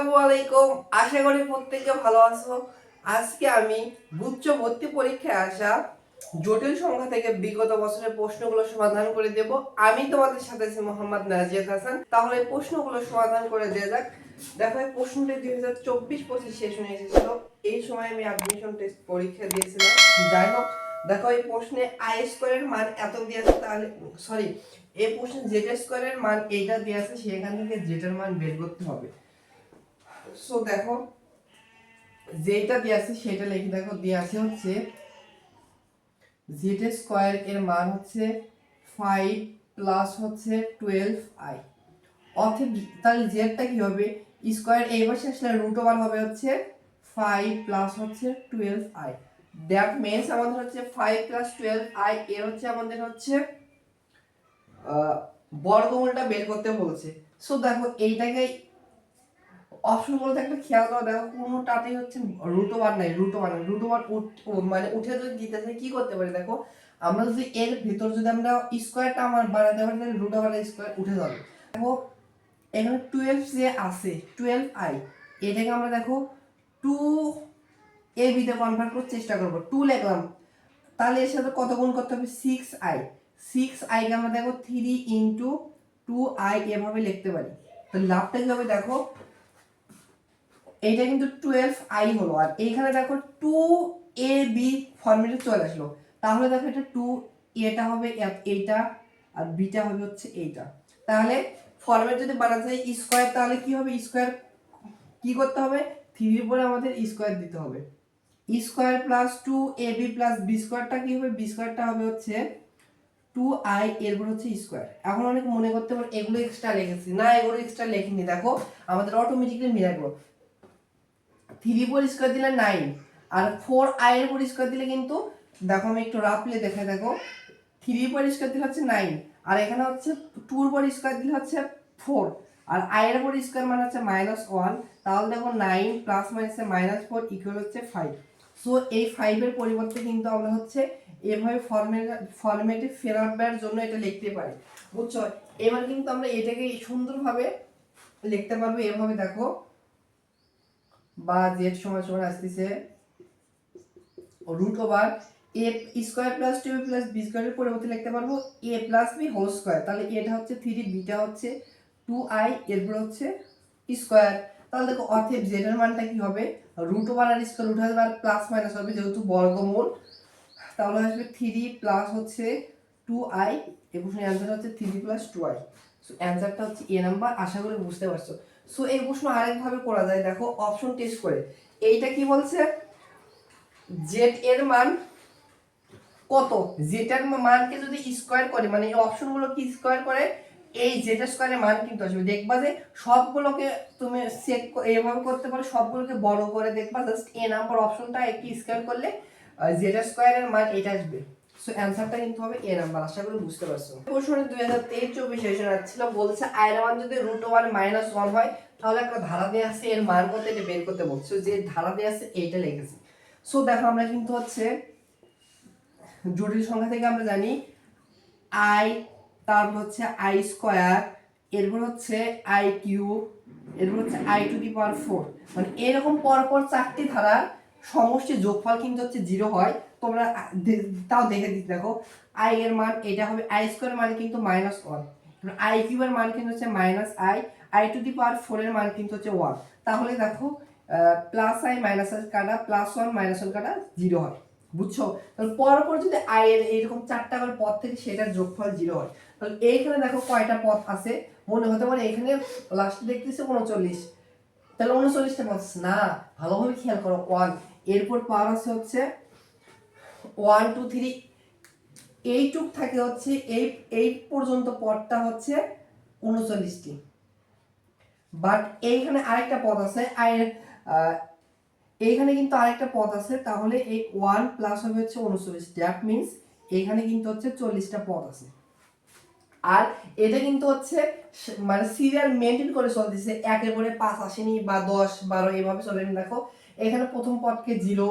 আসসালামু আলাইকুম। আশা করি প্রত্যেকে ভালো আছো। আজকে আমি গুচ্ছ ভর্তি পরীক্ষায় আসা জটিল সংখ্যা থেকে বিগত বছরের প্রশ্নগুলো সমাধান করে দেব। আমি তোমাদের সাথে আছি মোহাম্মদ নাজিয়াত হাসান। তাহলে এই প্রশ্নগুলো সমাধান করে দেওয়া যাক। দেখো, এই প্রশ্নটি 2024-25 সেশনে এসেছিল। এই সময় আমি অ্যাডমিশন টেস্ট পরীক্ষা দিয়েছিলাম। যাই হোক, দেখো এই প্রশ্নে আই স্কোয়ারের মান এত দিয়েছে, তাহলে সরি, এই প্রশ্নে জেড স্কোয়ারের মান এইটা দিয়েছে, সেখান থেকে জেড এর মান বের করতে হবে। সো দেখো, যেটা দিয়ে আছে সেটা লিখে দেখো, দিয়ে আছে হচ্ছে জেড স্কয়ার এর মান হচ্ছে 5 প্লাস হচ্ছে 12i। অতএব তাহলে জেডটা কি হবে, স্কয়ার এই পাশে আসলে রুট ওভার হবে হচ্ছে 5 প্লাস হচ্ছে 12i। দ্যাট মিন্স আমাদের হচ্ছে 5 প্লাস 12i এর হচ্ছে আমাদের হচ্ছে বর্গমূলটা বের করতে বলছে। সো দেখো এইটাকে অপশন বলতে একটা খেয়াল করে দেখো, কোনোটাতেই হচ্ছে রুট ওভার নাই, রুট ওভার মানে উঠে যদি দিতে চাই কি করতে পারি, দেখো আমরা যদি এর ভিতর যদি আমরা স্কয়ারটা আমার বাড়াতে পারি তাহলে রুট ওভার স্কয়ার উঠে যাবে। দেখো এখানে 12 যে আছে 12i, এটাকে আমরা দেখো 2 এ বি তে কনভার্ট করার চেষ্টা করব। 2 লিখলাম, তাহলে এর সাথে কত গুণ করতে হবে, 6i। 6i কে আমরা দেখো 3 ইনটু 2i এভাবে লিখতে পারি। তো লাভটা কি হবে, দেখো এইটা কিন্তু 12i হলো, আর এইখানে দেখো 2ab ফরম্যাটে চলে আসলো। তাহলে দেখো এটা 2 এটা হবে এইটা, আর বিটা হবে হচ্ছে এইটা। তাহলে ফরম্যাট যদি বানাতে চাই স্কয়ার, তাহলে কি হবে, স্কয়ার কি করতে হবে, 3 এর পরে আমাদের স্কয়ার দিতে হবে। Square plus 2ab plus B স্কয়ারটা কি হবে, বি স্কয়ারটা হবে হচ্ছে 2i এরপর হচ্ছে স্কয়ার। এখন অনেক মনে করতে পারে এগুলো এক্সট্রা লিখেছি, না এগুলো এক্সট্রা লিখিনি। দেখো আমাদের অটোমেটিক্যালি মিলে গেল, 3 পর স্কয়ার দিলে 9, আর 4i এর পর স্কয়ার দিলে কিন্তু দেখো আমি একটু রাফলি দেখাই, দেখো 3 পর স্কয়ার দিলে হচ্ছে 9, আর এখানে হচ্ছে 2 পর স্কয়ার দিলে হচ্ছে 4, আর i এর পর স্কয়ার মানে হচ্ছে -1। তাহলে দেখো 9 প্লাস মাইনাসে -4 ইকুয়াল হচ্ছে 5। সো এই 5 এর পরিবর্তে কিন্তু আমরা হচ্ছে এভাবে ফরম্যাটে ফেরাবার জন্য এটা লিখতে পারি, বুঝছো। এবার কিন্তু আমরা এটাকে সুন্দরভাবে লিখতে পারবো এভাবে, দেখো বা জেড সমান সমান আসতেছে root over a square plus 2 plus B স্কয়ারের পরিবর্তে লিখতে পারবো এ প্লাস বি হোল স্কয়ার। তাহলে এটা হচ্ছে 3, বিটা হচ্ছে 2i, এরপর হচ্ছে স্কয়ার। তাহলে দেখো অতএব জেড এর মানটা কি হবে, রুট ওভার আর স্কয়ার উঠে যাবে, আর প্লাস মাইনাস হবে যেহেতু বর্গমূল। তাহলে আসবে 3 প্লাস হচ্ছে 2i, এবং অ্যানসার হচ্ছে 3 প্লাস 2i। সো অ্যানসারটা হচ্ছে এ নাম্বার। আশা করি বুঝতে পারছো। সো এই প্রশ্ন আরেকভাবে করা যায়, দেখো অপশন টেস্ট করে। এইটা কি বলছে, জেড এর মান কত, জেড এর মানকে যদি স্কয়ার করে, মানে এই অপশনগুলো কি স্কয়ার করে, এই জেড স্কয়ারের মান কিন্তু আসবে। দেখবা যে সবগুলোকে তুমি চেক এইভাবে করতে পারো, সবগুলোকে বড় করে দেখবা, জাস্ট এ নাম্বার অপশনটা একটি স্কয়ার করলে জেড স্কয়ারের মান এটা আসবে। সো অ্যানসারটা কিন্তু হবে এ নাম্বার। আশা করি বুঝতে পারছো। প্রশ্নটা 2023-24 সেশনে ছিল, বলছে i এর মান যদি √1 - 1 হয় তাহলে একটা ধারা দেয়া আছে, এর মান কত এটা বের করতে বলছে। যে ধারা দেয়া আছে এইটা লিখেছি। সো দেখো আমরা কিন্তু হচ্ছে জটিল সংখ্যা থেকে আমরা জানি i, তারপর হচ্ছে i স্কয়ার, এরপর হচ্ছে i কিউব, এরপর হচ্ছে i টু দি পাওয়ার 4। মানে এরকম পরপর চারটি ধারার সমষ্টি যোগফল কিন্তু হচ্ছে 0 হয়। তোমরা তাও দেখে দিতে, দেখো i এর মান এটা হবে, i স্কয়ার মানে কিন্তু -1, i কিউব এর মান কিন্তু হচ্ছে -i, i টু দি পাওয়ার 4 এর মান কিন্তু হচ্ছে 1। তাহলে দেখো প্লাস i মাইনাস i কাটা, +1 -1 কাটা 0 হয়, বুঝছো। তাহলে পরপর যদি i এর এরকম চারটা করে পদ থেকে সেটার যোগফল 0 হয়, তাহলে এইখানে দেখো কয়টা পদ আছে, মনে হতে পারে এখানে লাস্টে দেখতেছি 39, তাহলে 39টা পদ না, ভালোভাবে খেয়াল করো 1, এরপর পাওয়ার আছে হচ্ছে 1 2 3, এইটুক থাকে হচ্ছে এই পর্যন্ত পদটা হচ্ছে 39টি। বাট এইখানে আরেকটা পদ আছে i এর, এইখানে কিন্তু আরেকটা পদ আছে, তাহলে এই 1 প্লাস হবে হচ্ছে 39, দ্যাট মিন্স এখানে কিন্তু হচ্ছে 40টা পদ আছে। আর এটা কিন্তু হচ্ছে মানে সিরিয়াল মেইনটেইন করে চলতেছে, একের পরে 5 আসেনি বা 10 12 এইভাবে চলেনি। দেখো এখানে প্রথম পদকে 0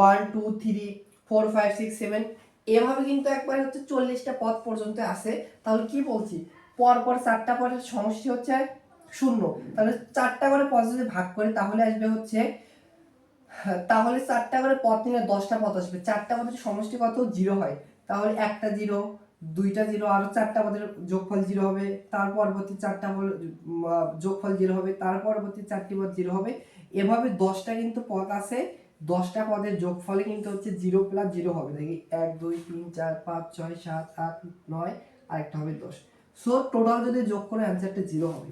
1 2 3 4 5 6 7 এভাবে কিন্তু একবার হচ্ছে 40টা পদ পর্যন্ত আছে। তাহলে কি বলছি, পর পর চারটা পদের সমষ্টি হচ্ছে শূন্য। তাহলে 4টা করে পদ যদি ভাগ করে তাহলে আসবে হচ্ছে, তাহলে 4টা করে পদ নিলে 10টা পদ আসবে। 4টা পদের সমষ্টি কত? 0 হয়। তাহলে একটা 0, 2টা 0, আরো 4টা পদের যোগফল 0 হবে, তার পরবর্তী 4টা যোগফল 0 হবে, তার পরবর্তী 4টি পদ 0 হবে। এভাবে 10টা কিন্তু পদ আছে, 10টা পদের যোগফলে কিন্তু হচ্ছে 0 প্লাস 0 হবে। দেখি 1 2 3 4 5 6 7 8 9, আর একটা হবে 10। সো টোটাল যদি যোগ করে অ্যানসারটা 0 হবে।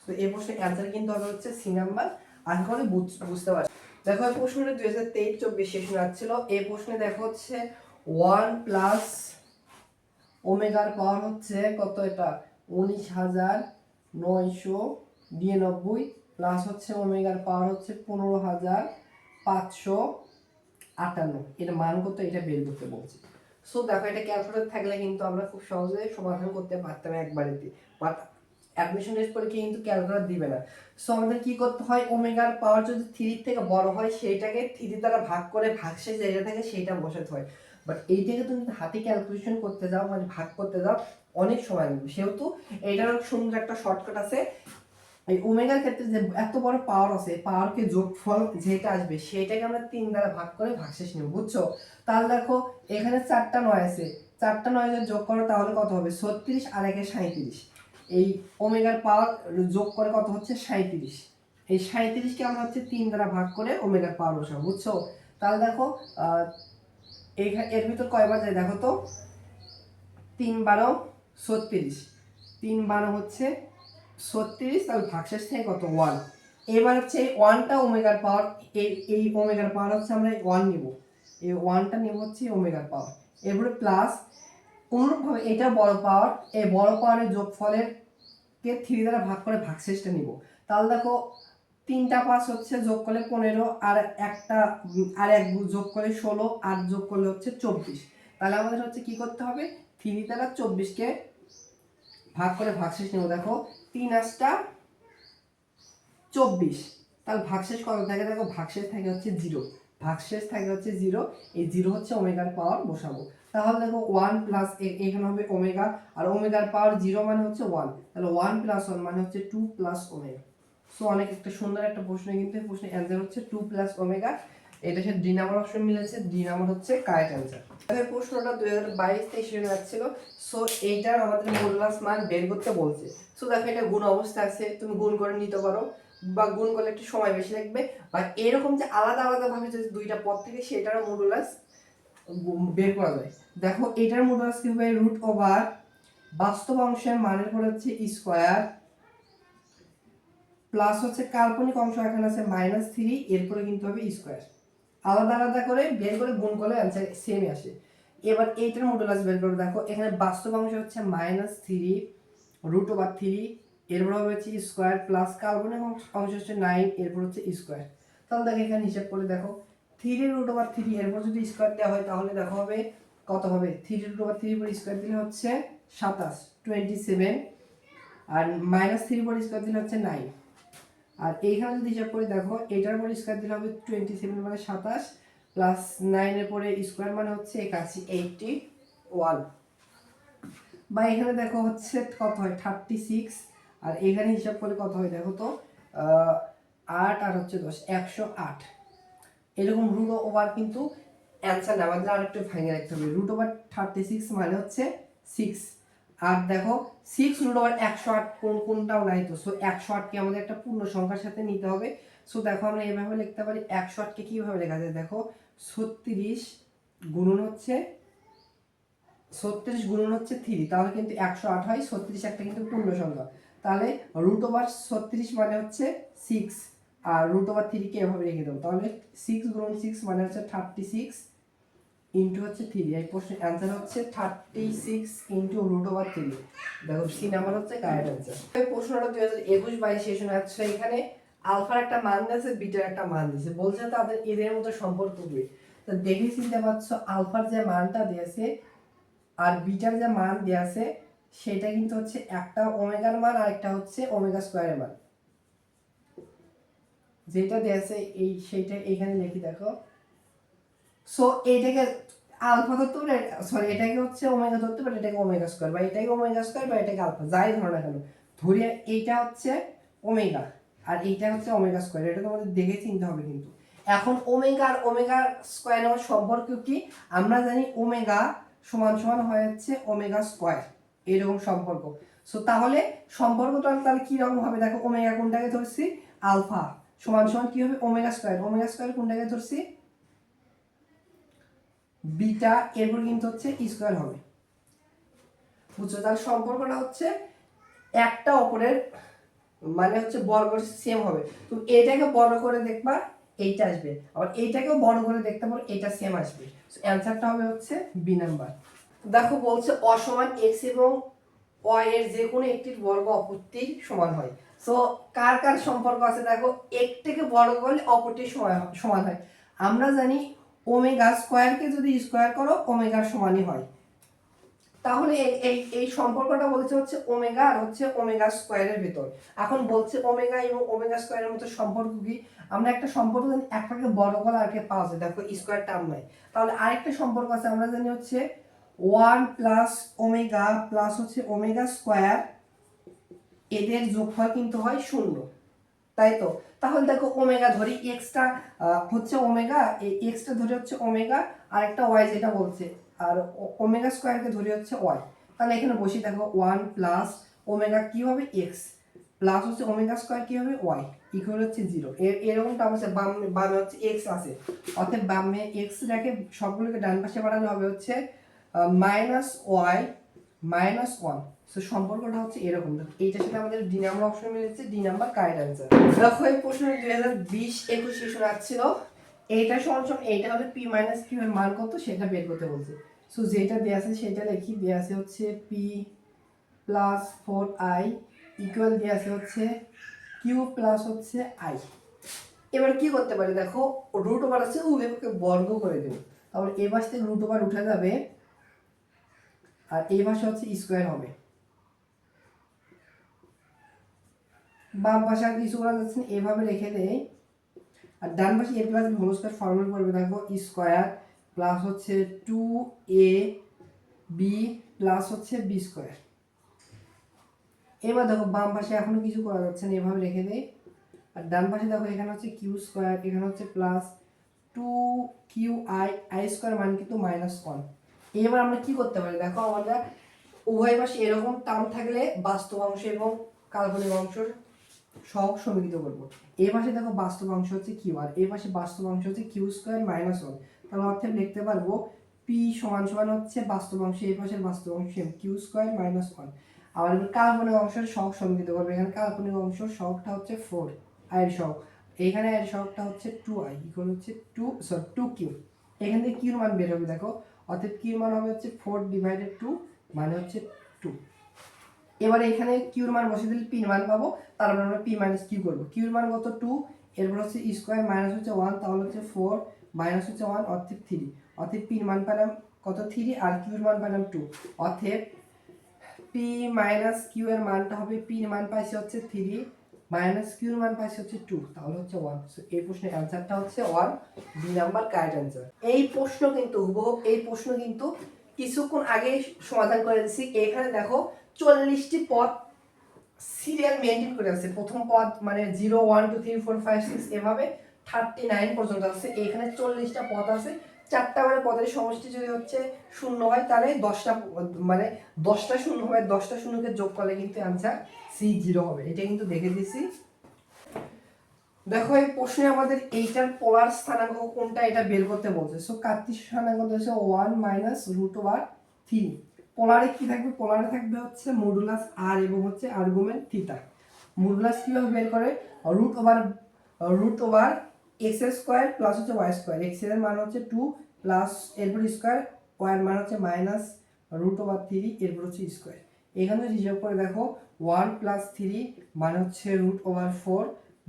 তো এই প্রশ্নের অ্যানসার কিন্তু হবে হচ্ছে সি নাম্বার। আশা করি বুঝতে পারছি। দেখো এই প্রশ্নটা 2023-24 সেশনে আসছিল। এই প্রশ্নে দেখো হচ্ছে 1 প্লাস ওমেগার পাওয়ার হচ্ছে কত, এটা 19,999 প্লাস হচ্ছে ওমেগার পাওয়ার হচ্ছে 15,558, এর মান কত এটা বের করতে বলছি। সো দেখো এটা ক্যালকুলেটর থাকলে কিন্তু আমরা খুব সহজে সমাধান করতে পারতাম একবারেতে, বাট অ্যাডমিশন টেস্ট পরীক্ষা কিন্তু ক্যালকুলেটর দিবে না। সো আমাদের কি করতে হয়, ওমেগার পাওয়ার যদি 3 থেকে বড় হয় সেইটাকে 3 দ্বারা ভাগ করে ভাগশেষ জায়গা থেকে সেইটা বসাতে হয়। বাট এইটাকে তুমি হাতে ক্যালকুলেশন করতে যাও, মানে ভাগ করতে যাও, অনেক সময় লাগবে। সেহেতু এইটার সুন্দর একটা শর্টকাট আছে। এই ওমেগার ক্ষেত্রে যে এত বড় পাওয়ার আছে, পাওয়ারকে যোগফল যেটা আসবে সেটাকে আমরা 3 দ্বারা ভাগ করে ভাগশেষ নেব, বুঝছো? তাহলে দেখো এখানে 4টা 9 আছে, 4টা 9 যদি যোগ করো তাহলে কত হবে? 36 আর 1 এ 37। এই ওমেগার পাওয়ার যোগ করে কত হচ্ছে? 37। এই 37কে আমরা হচ্ছে 3 দ্বারা ভাগ করে ওমেগার পাওয়ার বসাবো, বুঝছো? তাহলে দেখো এর ভিতর কয়বার যায় দেখো তো, 3 12 36, 3 12 হচ্ছে 36, তাহলে ভাগশেষ থেকে কত? 1। এবার হচ্ছে এই 1টা ওমেগার পাওয়ার, এই ওমেগার পাওয়ার হচ্ছে আমরা 1 নিব, এই 1টা নিব হচ্ছে ওমেগার পাওয়ার। এরপরে প্লাস অনুরূপভাবে এটা বড় পাওয়ার, এই বড় পাওয়ারের যোগফলের কে 3 দ্বারা ভাগ করে ভাগশেষটা নিব। তাহলে দেখো 3টা 5 হচ্ছে যোগ করলে 15, আর একটা আর এক যোগ করলে 16, আর যোগ করলে হচ্ছে 24। তাহলে আমাদের হচ্ছে কি করতে হবে, 3 দ্বারা 24কে ভাগ করে ভাগশেষ নেব। দেখো 3 8টা 24, তাহলে ভাগশেষ কত থাকে? দেখো ভাগশেষ থাকে হচ্ছে 0, ভাগশেষ থাকে হচ্ছে 0। এই 0 হচ্ছে ওমেগার পাওয়ার বসাবো। তাহলে দেখো 1 প্লাস এখানে হবে ওমেগা, আর ওমেগার পাওয়ার 0 মানে হচ্ছে 1, তাহলে 1 প্লাস 1 মানে হচ্ছে 2 প্লাস ওমেগা। সো অনেক একটা সুন্দর একটা প্রশ্ন, কিন্তু এই প্রশ্নের অ্যানসার হচ্ছে 2 প্লাস ওমেগা। এটা সাথে ডি নাম্বার অপশন মিলেছে, ডি নাম্বার হচ্ছে কারেক্ট অ্যানসার। এই প্রশ্নটা 2022-23 সালে আসছিল। সো এইটার আমাদের মডুলাস মান বের করতে বলছে। সো দেখো এটা গুণ অবস্থা আছে, তুমি গুণ করে নিতে পারো, বা গুণ করলে একটু সময় বেশি লাগবে, বা এরকম যে আলাদা আলাদা ভাবে যদি দুইটা পদ থেকে সেটারও মডুলাস বের করা যায়। দেখো এটার মডুলাস কি হবে? রুট ওভার বাস্তব অংশের মানের পরে হচ্ছে স্কয়ার, প্লাস হচ্ছে কাল্পনিক অংশ এখানে আছে -3, এরপরে কিন্তু হবে স্কয়ার। আলাদা আলাদা করে বের করে গুণ করলে অ্যানসার সেমই আসে। এবার এইটার মডুলাস বের করে দেখো, এখানে বাস্তব অংশ হচ্ছে -3 রুট ওভার 3, এরপর হবে হচ্ছে স্কয়ার, প্লাস কাল্পনিক অংশ হচ্ছে 9, এরপর হচ্ছে স্কয়ার। তাহলে দেখো এখানে হিসাব করে দেখো 3 রুট ওভার 3, এরপর যদি স্কয়ার দেওয়া হয় তাহলে দেখো হবে কত হবে, 3 রুট ওভার 3 পর স্কয়ার দিলে হচ্ছে 27 27, আর -3 পর স্কয়ার দিলে হচ্ছে 9। আর এইখানে যদি হিসাব করে দেখো এটার পরে স্কয়ার দিলে হবে 27 মানে 27, প্লাস 9 এর পরে স্কয়ার মানে হচ্ছে 81। বা এখানে দেখো হচ্ছে কত হয় 36, আর এখানে হিসাব করে কত হয় দেখো তো 8 আর হচ্ছে 10 108। এরকম রুট ওভার কিন্তু অ্যানসার না, আমাদের আরেকটু ভাঙে রাখতে হবে। রুট ওভার 36 মানে হচ্ছে 6, আর দেখো 6 রুট ওভার 108 কোনটাও নাই তো। সো 108 কে আমাদের একটা পূর্ণ সংখ্যার সাথে নিতে হবে। সো দেখো আমরা এভাবে লিখতে পারি, 108 কে কিভাবে লেখা যায় দেখো, 36 গুণন হচ্ছে 3, তাহলে কিন্তু 108 হয়। 36 একটা কিন্তু পূর্ণ সংখ্যা, তাহলে রুট ওভার 36 মানে হচ্ছে 6, আর রুট ওভার 3 কে এভাবে রেখে দেবো। তাহলে 6 গুণন 6 মানে হচ্ছে 36 ইন্টু হচ্ছে 3। এই প্রশ্নের অ্যান্সার হচ্ছে 36 ইন্টু রুট ওভার 3। দেখো সি নাম্বার হচ্ছে কারেক্ট অ্যান্সার। এই প্রশ্নটা 2021-22 সেশনে আছে। এখানে আলফার একটা মান দিয়েছে, বিটার একটা মান দিয়েছে, বলছে তাদের এদের মধ্যে সম্পর্ক কি। তো দেখে চিনতে পারছো আলফার যে মানটা দিয়েছে আর বিটার যে মান দেয়া আছে সেটা কিন্তু হচ্ছে একটা ওমেগার মান আর একটা হচ্ছে ওমেগা স্কয়ারের মান। যেটা দেয়া আছে এই সেইটা এখানে লিখি দেখো। সো এইটাকে আলফা ধরতে পারে, সরি এটাকে হচ্ছে ওমেগা ধরতে পারে, এটাকে ওমেগা স্কয়ার, বা এটাকে ওমেগা স্কয়ার, বা এটাকে আলফা, যাই ধরো না কেন ধরি এইটা হচ্ছে ওমেগা আর এইটা হচ্ছে ওমেগা স্কোয়ার, এটা তোমাদের দেখে চিনতে হবে কিন্তু। এখন ওমেগা আর ওমেগা স্কোয়ারের সম্পর্ক কি? আমরা জানি ওমেগা সমান সমান হয়ে যাচ্ছে ওমেগা স্কোয়ার, এরকম সম্পর্ক। সো তাহলে সম্পর্কটা তাহলে কি রকম হবে? দেখো ওমেগা কোনটাকে ধরছি? আলফা সমান সমান কি হবে? Omega square. ওমেগা স্কোয়ার কোনটাকে ধরছি? বিটা, এরপর কিন্তু হচ্ছে স্কোয়ার হবে। বুঝছো? তাহলে সম্পর্কটা হচ্ছে একটা অপরের মানে হচ্ছে বর্গ সেম হবে। তুমি এটাকে বড় করে দেখবা এইটা আসবে, আবার এইটাকেও বড় করে দেখতে পারো এটা সেম আসবে। অ্যানসারটা হবে হচ্ছে বি নাম্বার। দেখো বলছে অসমান x এবং y এর যে কোনো একটির বর্গ অপরটির সমান হয়। সো কার কার সম্পর্ক আছে? দেখো একটিকে বর্গ করলে অপরটির সমান হয়। আমরা জানি ওমেগা স্কোয়ারকে যদি স্কোয়ার করো ওমেগার সমানই হয়। তাহলে এই এই সম্পর্কটা বলছে হচ্ছে ওমেগা আর হচ্ছে ওমেগা স্কোয়ারের ভিতর। এখন বলছে ওমেগা এবং ওমেগা স্কোয়ারের মধ্যে সম্পর্ক কি? আমরা একটা সম্পর্ক জানি, একটাকে বড় করা আর একটা পাওয়া যায়, দেখো স্কোয়ার টার্ম নাই। তাহলে আরেকটা সম্পর্ক আছে, আমরা জানি হচ্ছে 1 প্লাস ওমেগা প্লাস হচ্ছে ওমেগা স্কোয়ার, এদের যোগফল কিন্তু হয় 0, তাই তো? তাহলে দেখো ওমেগা ধরি, এক্সটা হচ্ছে ওমেগা, এই এক্সটা ধরে হচ্ছে ওমেগা আর একটা ওয়াই যেটা বলছে, আর ওমেগা স্কোয়ারকে ধরে হচ্ছে ওয়াই। তাহলে এখানে বসি, দেখো 1 প্লাস ওমেগা কি হবে? এক্স প্লাস হচ্ছে ওমেগা স্কোয়ার কি হবে? ওয়াই ইকুয়াল হচ্ছে 0। এরকমটা হচ্ছে বামে হচ্ছে এক্স আছে, অর্থাৎ বামে এক্স রেখে সবগুলোকে ডান পাশে বাড়ানো হবে হচ্ছে মাইনাস ওয়াই মাইনাস 1। সো সম্পর্কটা হচ্ছে এরকম। এইটার সাথে আমাদের ডি নাম্বার অপশন মিলেছে, ডি নাম্বার কারেক্ট অ্যান্সার। দেখো এই প্রশ্ন 2020-21 সেশন আসছিল, এইটা সমান সমান এইটা হলে পি মাইনাস কিউ এর মান কত সেটা বের করতে বলছে। সো যেটা দেয়া আছে সেটা লিখি, দেয়া আছে হচ্ছে পি প্লাস 4i ইকুয়াল দেয়া আছে হচ্ছে কিউ প্লাস হচ্ছে আই। এবার কি করতে পারি? দেখো রুট ওভার আছে, উভয়কে বর্গ করে দেব, তাহলে এই পাশ থেকে রুট ওভার উঠে যাবে আর এই পাশে হচ্ছে স্কোয়ার হবে। বাম পাশে আর কিছু করা যাচ্ছে না, এভাবে রেখে দেই। আর ডান পাশে এ প্লাস হোল স্কয়ার ফর্মুলা পড়বে, দেখো স্কয়ার প্লাস হচ্ছে 2ab প্লাস হচ্ছে b স্কয়ার। এবার দেখো বাম পাশে এখনো কিছু করা যাচ্ছে না, এভাবে রেখে দেই। আর ডান পাশে দেখো এখানে হচ্ছে কিউ স্কয়ার, এখানে হচ্ছে প্লাস 2qi i স্কয়ার মান কিন্তু -1। এবার আমরা কি করতে পারি? দেখো আমরা উভয় পাশে এরকম টার্ম থাকলে বাস্তব অংশ এবং কাল্পনিক অংশের সহগ সমীকৃত করবো। এই পাশে দেখো বাস্তব অংশ হচ্ছে কিউ আর এই পাশে বাস্তব অংশ হচ্ছে কিউ স্কয়ার -1। তাহলে অর্থাৎ লিখতে পারবো পি সমান সমান হচ্ছে বাস্তব অংশ এই পাশের বাস্তব অংশ কিউ স্কয়ার -1। আবার কাল্পনিক অংশের সহগ সমীকৃত করবো। এখানে কাল্পনিক অংশের সহগটা হচ্ছে 4 এর সহগ, এখানে এর সহগটা হচ্ছে 2i ইকুয়াল হচ্ছে 2q। এখান থেকে কিউর মান বের হবে, দেখো অর্থাৎ কিউর মান হবে হচ্ছে 4/2 মানে হচ্ছে 2। এবারে এখানে কিউর মান বসিয়ে দিলে পি মান পাবো, তারপর আমরা পি মাইনাস কিউ করবো। কিউর মান কত? 2, এরপর হচ্ছে স্কোয়ার মাইনাস হচ্ছে 1, তাহলে হচ্ছে 4 মাইনাস হচ্ছে 1 অর্থাৎ 3। অর্থাৎ পি মান পেলাম কত? 3 আর কিউর মান পেলাম 2। অর্থাৎ পি মাইনাস কিউ এর মানটা হবে, পি এর মান পাইছে হচ্ছে 3 মাইনাস কিউর মান পাইছে হচ্ছে 2, তাহলে হচ্ছে 1। সো এই প্রশ্নের অ্যানসারটা হচ্ছে 1, বি নাম্বার কারেক্ট অ্যানসার। এই প্রশ্ন কিন্তু হুবহু এই প্রশ্ন কিন্তু কিছুক্ষণ আগে সমাধান করে দিয়েছি। এখানে দেখো 40টি পদ সিরিয়াল মেইনটেইন করে আছে। প্রথম পদ মানে 0 1 2 3 4 5 6 এভাবে 39 পর্যন্ত আছে। এখানে 40টা পদ আছে, চারটা মানে পদের সমষ্টি যদি হচ্ছে 0 হয় তাহলে 10টা মানে 10টা শূন্য হবে, 10টা শূন্যকে যোগ করলে কিন্তু आंसर C0 হবে। এটা কিন্তু দেখে দিয়েছি। দেখো এই প্রশ্নে আমাদের এইটার পোলার স্থানাঙ্ক কোনটা এটা বের করতে বলছে। সো কার্তেশীয় স্থানাঙ্ক হচ্ছে 1 - √3। পোলারে কি থাকবে? পোলারে থাকবে হচ্ছে মডুলাস r এবং হচ্ছে আর্গুমেন্ট থিটা। মডুলাস কিভাবে বের করে? √(x² প্লাস হচ্ছে y²। x এর মান হচ্ছে 2 প্লাস এরপর স্কয়ার, y এর মান হচ্ছে -√3 এরপর হচ্ছে স্কয়ার। এখানে হিসাব করে দেখো 1 + 3 মানে হচ্ছে √4,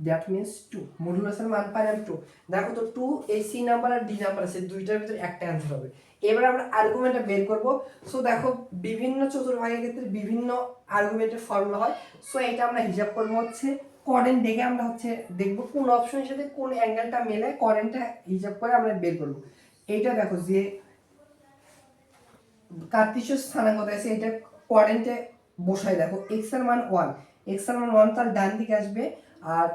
দ্যাট মিন্স 2। মডুলাসের মান পাইলাম 2। দেখো তো 2 এই সি নাম্বার আর ডি নাম্বার আছে, দুইটার ভিতরে একটা অ্যানসার হবে। এবার আমরা আর্গুমেন্টটা বের করব। সো দেখো বিভিন্ন চতুর্ভাগের ক্ষেত্রে বিভিন্ন আর্গুমেন্টের ফর্মুলা হয়। সো এটা আমরা হিসাব করব হচ্ছে কোঅর্ডিনেট দেখে আমরা হচ্ছে দেখব কোন অপশনের সাথে কোন অ্যাঙ্গেলটা মেলে, কোঅর্ডিনেটটা হিসাব করে আমরা বের করব। এইটা দেখো যে কার্তেশীয় স্থানাঙ্ক আছে এটা কোঅর্ডিনেটে বসাই, দেখো x এর মান 1, এক্স এর মান 1 তাহলে ডান দিকে আসবে, আর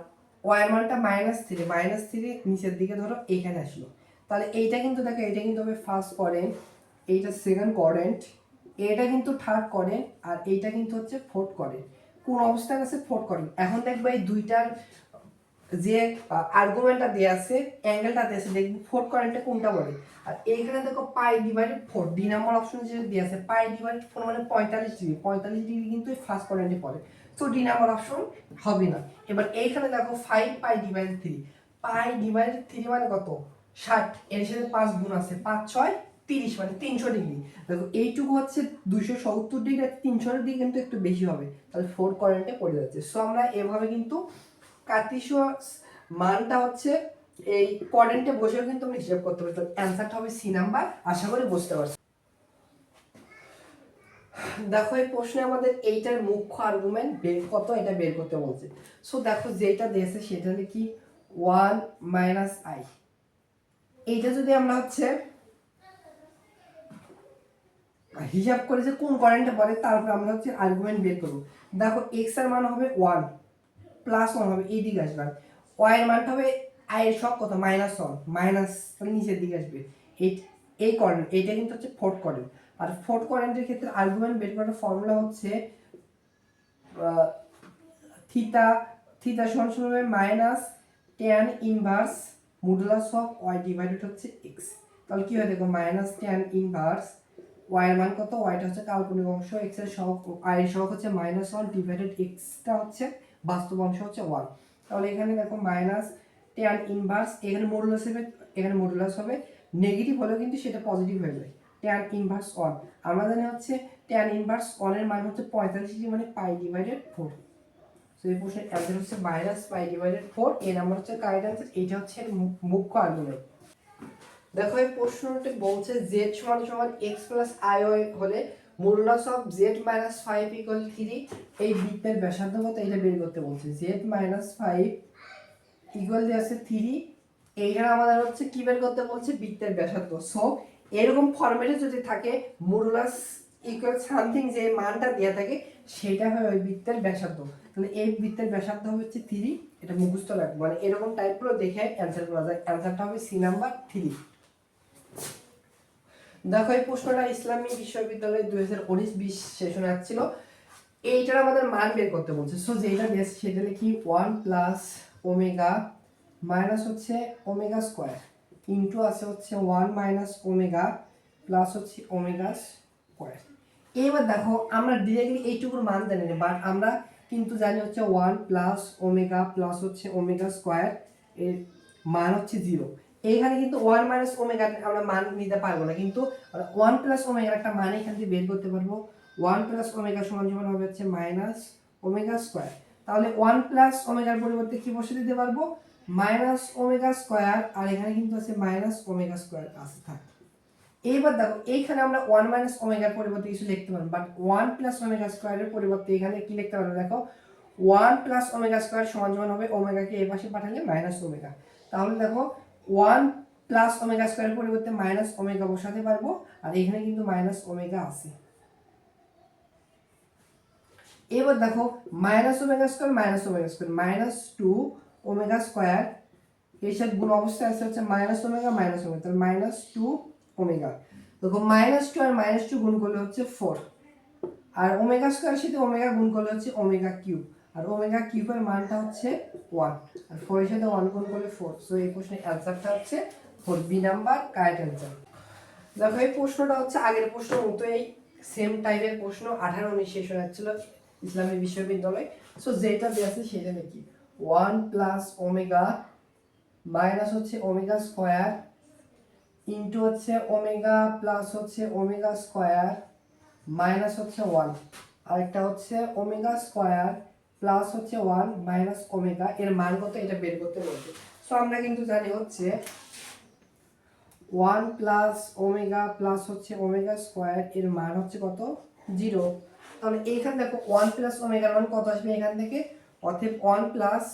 ওয়াই এর মানটা -3 নিচের দিকে ধরো এইখানে আসলো। তাহলে এইটা কিন্তু দেখো, এটা কিন্তু হবে ফার্স্ট কোয়াড্রেন্ট, এইটা সেকেন্ড কোয়াড্রেন্ট, এটা কিন্তু থার্ড কোয়াড্রেন্ট, আর এইটা কিন্তু হচ্ছে ফোর্থ কোয়াড্রেন্ট। কোন অবস্থায় আছে? Fourth quadrant. এখন দেখবে এই দুইটার যে আর্গুমেন্টটা দেয়া আছে, অ্যাঙ্গেলটা দেয়া আছে, দেখবো ফোর্থ কোয়াড্রেন্টে কোনটা বলে। আর এইখানে দেখো পাই ডিভাইডেড 4, ডি নাম্বার অপশন যেটা দেয়া আছে পাই ডিভাইডেড 4 মানে 45 ডিগ্রি কিন্তু এই ফার্স্ট কোয়াড্রেন্টে পড়ে, সো ডি নাম্বার অপশন হবে না। এবার এইখানে দেখো 5 পাই ডিভাইডেড 3, পাই ডিভাইডেড 3 মানে কত? 60, এর সাথে 5 গুণ আছে, 5 6 30 মানে 300 ডিগ্রি। দেখো এইটুকু হচ্ছে 270 ডিগ্রি, 300 ডিগ্রি কিন্তু একটু বেশি হবে, তাহলে ফোর্থ কোয়াড্রেন্টে পড়ে যাচ্ছে। সো আমরা এভাবে কিন্তু কার্টেসীয় মানটা হচ্ছে এই কোয়াড্রেন্টে বসেও কিন্তু আমরা হিসাব করতে পারি। অ্যানসারটা হবে সি নাম্বার। আশা করি বুঝতে পারছি। দেখো এই প্রশ্নে আমাদের এইটার মুখ্য আর্গুমেন্ট বের কত এটা বের করতে বলছে। সো দেখো যেটা দিয়েছে সেটা হলো কি 1 - i। এইটা যদি আমরা হচ্ছে হিসাব করে যে কোন কোয়াড্রেন্টে পড়ে, তারপর আমরা হচ্ছে আর্গুমেন্ট বের করব। দেখো x এর মান হবে 1 প্লাস 1 হবে এই দিকে আসবে, y এর মানটা হবে i এর সব কত -1 মাইনাস নিচের দিকে আসবে। এই এই কোয়াড্রেন্ট এইটা কিন্তু হচ্ছে ফোর্থ কোয়াড্রেন্ট। আর ফোর্থ কোয়াড্রেন্টের ক্ষেত্রে আর্গুমেন্ট বের করার ফর্মুলা হচ্ছে থিটা থিটা সমান সমান হবে tan inverse modulus of y divided হচ্ছে x। তাহলে কি হয় দেখো tan ইনভার্স y এর মান কত, y টা হচ্ছে কাল্পনিক অংশ, x এর সহগ i এর সহগ হচ্ছে -1 ডিভাইডেড x টা হচ্ছে বাস্তব অংশ হচ্ছে 1। তাহলে এখানে দেখো tan ইনভার্স, এখানে মডুলাস হবে নেগেটিভ হলেও কিন্তু সেটা পজিটিভ হয়ে যায়, tan ইনভার্স 1। আমরা জানি হচ্ছে tan ইনভার্স 1 এর মান হচ্ছে 45 ডিগ্রি মানে পাই ডিভাইডেড 4। সো এই প্রশ্নের অ্যান্সার হচ্ছে -π/4। এই নাম্বার হচ্ছে কারেক্ট অ্যান্সার। এইটা হচ্ছে মুখ্য আর্গুমেন্ট। দেখো এই প্রশ্নটি বলছে z সমান সমান x প্লাস i হলে modulus of z minus 5 equal 3, এই বৃত্তের ব্যাসার্ধ কত এটা বের করতে বলছে। z মাইনাস 5 ইকুয়াল দিয়ে আছে 3, এইখানে আমাদের হচ্ছে কি বের করতে বলছে? বৃত্তের ব্যাসার্ধ। সো এরকম ফরম্যাটে যদি থাকে মডুলাস ইকুয়াল সামথিং যে মানটা দেয়া থাকে সেটা হয় ওই বৃত্তের ব্যাসার্ধ। তাহলে এই বৃত্তের ব্যাসার্ধ হচ্ছে 3, এটা মুখস্থ রাখবো, মানে এরকম টাইপগুলো দেখে অ্যান্সার করা যায়। অ্যান্সারটা হবে সি নাম্বার 3। দেখো এই প্রশ্নটা ইসলামী বিশ্ববিদ্যালয়ে 2019-20 সেশনে আসছিল। এইটার আমাদের মান বের করতে বলছে। সো যেটা বেস সেটা লিখি 1 প্লাস ওমেগা মাইনাস হচ্ছে ওমেগা স্কয়ার ইনটু আছে হচ্ছে 1 মাইনাস ওমেগা প্লাস হচ্ছে ওমেগা স্কয়ার। এবার দেখো আমরা ডিরেক্টলি এইটুকুর মান জানি না, বাট আমরা কিন্তু জানি হচ্ছে 1 প্লাস ওমেগা প্লাস হচ্ছে ওমেগা স্কয়ার এর মান হচ্ছে 0। এইখানে কিন্তু 1 মাইনাস ওমেগা আমরা মান নিতে পারবো না, কিন্তু 1 প্লাস ওমেগার একটা মান এখান থেকে বের করতে পারবো। 1 প্লাস ওমেগা সমান সমান হবে হচ্ছে মাইনাস ওমেগা স্কয়ার। তাহলে 1 প্লাস ওমেগার পরিবর্তে কি বসে দিতে পারবো? মাইনাস ওমেগা স্কয়ার, আর এখানে কিন্তু আছে মাইনাস ওমেগা স্কয়ার আছে থাকে। এইবার দেখো এইখানে আমরা 1 মাইনাস ওমেগার পরিবর্তে কিছু লিখতে পারবো, বাট 1 প্লাস ওমেগা স্কয়ারের পরিবর্তে এখানে কি লিখতে পারবো? দেখো 1 প্লাস ওমেগা স্কয়ার সমান সমান হবে ওমেগাকে এই পাশে পাঠালে মাইনাস ওমেগা। তাহলে দেখো 1 প্লাস ওমেগা স্কয়ারের পরিবর্তে মাইনাস ওমেগা বসাতে পারবো, আর এখানে কিন্তু মাইনাস ওমেগা আছে। এবার দেখো minus omega square minus 2 omega square এর সাথে গুণ অবস্থায় আছে হচ্ছে মাইনাস ওমেগা তাহলে মাইনাস 2 ওমেগা। দেখো -2 আর -2 গুণ করলে হচ্ছে 4, আর ওমেগা স্কয়ারের সাথে ওমেগা গুণ করলে হচ্ছে ওমেগা কিউব, আর ওমেগা কিউবের মানটা হচ্ছে 1, আর 4 এর সাথে 1 গুণ করলে 4। সো এই প্রশ্নের অ্যানসারটা হচ্ছে 4, বি নাম্বার কারেক্ট অ্যানসার। দেখো এই প্রশ্নটা হচ্ছে আগের প্রশ্নের মতোই সেম টাইপের প্রশ্ন, 18-19 সেশনে ছিল ইসলামী বিশ্ববিদ্যালয়। সো যেটা দেয়া আছে সেটা নাকি 1 প্লাস ওমেগা মাইনাস হচ্ছে ওমেগা স্কয়ার ইনটু হচ্ছে ওমেগা প্লাস হচ্ছে ওমেগা স্কয়ার মাইনাস হচ্ছে 1, আরেকটা হচ্ছে ওমেগা স্কয়ার প্লাস হচ্ছে 1 মাইনাস ওমেগা, এর মান কত এটা বের করতে বলছে। সো আমরা কিন্তু জানি হচ্ছে 1 প্লাস ওমেগা প্লাস হচ্ছে ওমেগা স্কয়ার এর মান হচ্ছে কত? 0। তাহলে এইখানে দেখো 1 প্লাস ওমেগার মান কত আসবে এখান থেকে? অতএব 1 প্লাস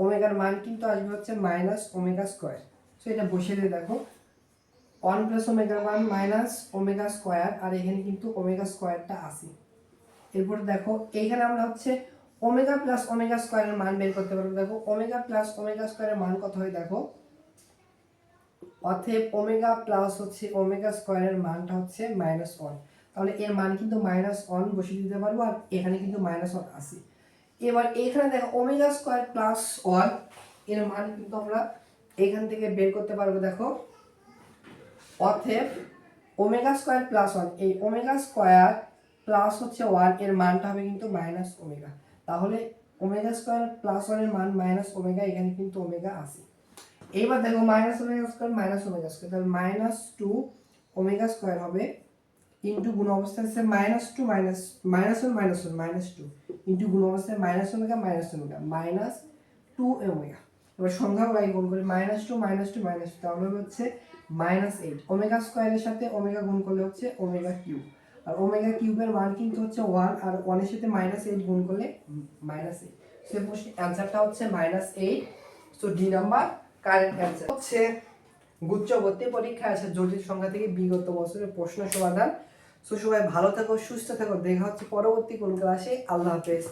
ওমেগার মান কিন্তু আসবে হচ্ছে মাইনাস ওমেগা স্কয়ার। সো এটা বসিয়ে দিয়ে দেখো 1 প্লাস ওমেগার মান মাইনাস ওমেগা স্কয়ার, আর এখানে কিন্তু ওমেগা স্কয়ারটা আছে। এরপর দেখো এইখানে আমরা হচ্ছে ওমেগা প্লাস ওমেগা স্কোয়ারের মান বের করতে পারবো। দেখো ওমেগা প্লাস ওমেগা স্কোয়ারের মান কত হয় দেখো, অতএব ওমেগা প্লাস হচ্ছে ওমেগা স্কোয়ারের মানটা হচ্ছে -1, তাহলে এর মান কিন্তু -1 বসিয়ে দিতে পারবো, আর এখানে কিন্তু -1 আসে। এবার এখানে দেখো ওমেগা স্কোয়ার প্লাস 1 এর মান কিন্তু আমরা এখান থেকে বের করতে পারবো। দেখো অতএব ওমেগা স্কোয়ার প্লাস 1, এই ওমেগা স্কোয়ার প্লাস হচ্ছে 1 এর মানটা হবে কিন্তু -ওমেগা, তাহলে ওমেগা স্কোয়ার প্লাস 1 এর মান -ওমেগা, এখানে কিন্তু ওমেগা আসে। এইবার দেখো -ওমেগা স্কোয়ার ওমেগা স্কোয়ার, তাহলে -2 ওমেগা স্কোয়ার হবে ইনটু গুণ অবস্থায় আছে -2 -1 ইনটু গুণ অবস্থায় -ওমেগা -2 ওমেগা। এবার সংখ্যাগুলো গুণ করি, -2 -2 তাহলে হচ্ছে -8, ওমেগা স্কোয়ারের সাথে ওমেগা গুণ করলে হচ্ছে ওমেগা কিউব, আর ওমেগা কিউবের মান কিন্তু হচ্ছে 1, আর 1 এর সাথে -8 গুণ করলে -8, সো অ্যানসারটা হচ্ছে -8। So D number correct answer. হচ্ছে গুচ্ছ ভর্তি পরীক্ষায় আসে জটিল সংখ্যা থেকে বিগত বছরের প্রশ্ন সমাধান। সো সবাই ভালো থাকো, সুস্থ থাকো, দেখা হচ্ছে পরবর্তী কোন ক্লাসে। আল্লাহ হাফেজ।